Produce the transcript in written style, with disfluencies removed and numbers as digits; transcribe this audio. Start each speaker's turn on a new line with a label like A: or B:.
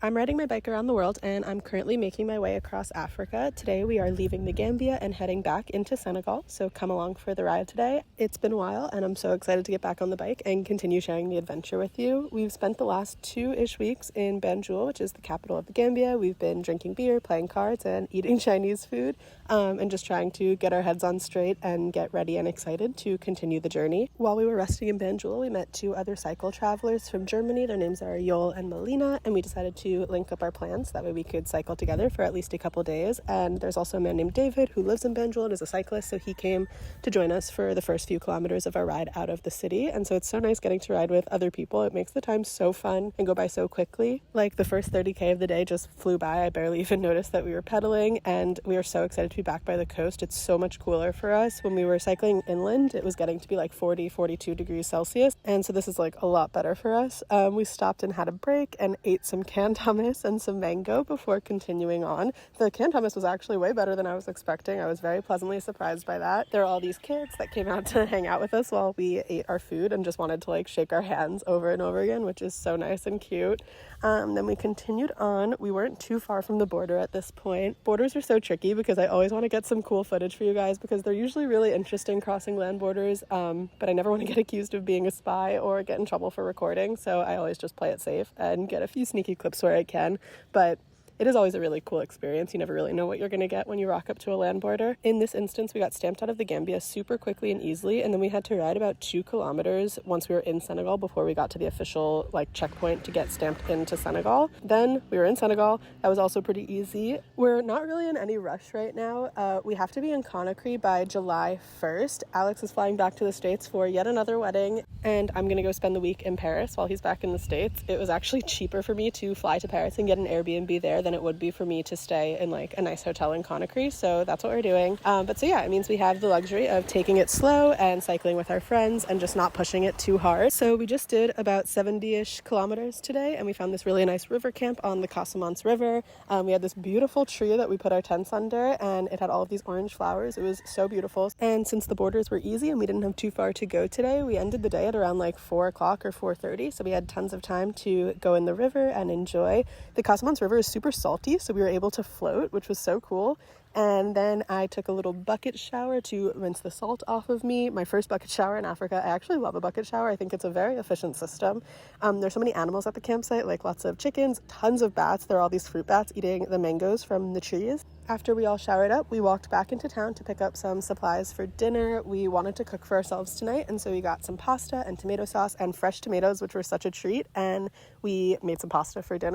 A: I'm riding my bike around the world and I'm currently making my way across Africa. Today we are leaving the Gambia and heading back into Senegal, so come along for the ride today. It's been a while and I'm so excited to get back on the bike and continue sharing the adventure with you. We've spent the last 2-ish weeks in Banjul, which is the capital of the Gambia. We've been drinking beer, playing cards, and eating Chinese food, and just trying to get our heads on straight and get ready and excited to continue the journey. While we were resting in Banjul, we met 2 other cycle travelers from Germany. Their names are Yol and Melina, and we decided to link up our plans. That way we could cycle together for at least a couple days. And there's also a man named David who lives in Banjul and is a cyclist, so he came to join us for the first few kilometers of our ride out of the city. And so it's so nice getting to ride with other people. It makes the time so fun and go by so quickly. Like the first 30k of the day just flew by. I barely even noticed that we were pedaling, and we are so excited to be back by the coast. It's so much cooler for us. When we were cycling inland, it was getting to be like 42 degrees Celsius, and so this is like a lot better for us. We stopped and had a break and ate some canned hummus and some mango before continuing on. The canned hummus was actually way better than I was expecting. I was very pleasantly surprised by that. There are all these kids that came out to hang out with us while we ate our food and just wanted to like shake our hands over and over again, which is so nice and cute. Then we continued on. We weren't too far from the border at this point. Borders are so tricky because I always want to get some cool footage for you guys because they're usually really interesting crossing land borders, but I never want to get accused of being a spy or get in trouble for recording, so I always just play it safe and get a few sneaky clips where I can. But it is always a really cool experience. You never really know what you're going to get when you rock up to a land border. In this instance, we got stamped out of the Gambia super quickly and easily, and then we had to ride about 2 kilometers once we were in Senegal before we got to the official checkpoint to get stamped into Senegal. Then we were in Senegal. That was also pretty easy. We're not really in any rush right now. We have to be in Conakry by July 1st. Alex is flying back to the States for yet another wedding, and I'm going to go spend the week in Paris while he's back in the States. It was actually cheaper for me to fly to Paris and get an Airbnb there than it would be for me to stay in a nice hotel in Conakry, so that's what we're doing. But so yeah, it means we have the luxury of taking it slow and cycling with our friends and just not pushing it too hard. So we just did about 70-ish kilometers today, and we found this really nice river camp on the Casamance River. We had this beautiful tree that we put our tents under, and it had all of these orange flowers. It was so beautiful. And since the borders were easy and we didn't have too far to go today, we ended the day at around 4 o'clock or 4:30, so we had tons of time to go in the river and enjoy. The Casamance River is super salty, so we were able to float, which was so cool. And then I took a little bucket shower to rinse the salt off of me. My first bucket shower in Africa. I actually love a bucket shower. I think it's a very efficient system. There's so many animals at the campsite, lots of chickens, tons of bats. There are all these fruit bats eating the mangoes from the trees. After we all showered up, we walked back into town to pick up some supplies for dinner. We wanted to cook for ourselves tonight, and so we got some pasta and tomato sauce and fresh tomatoes, which were such a treat, and we made some pasta for dinner.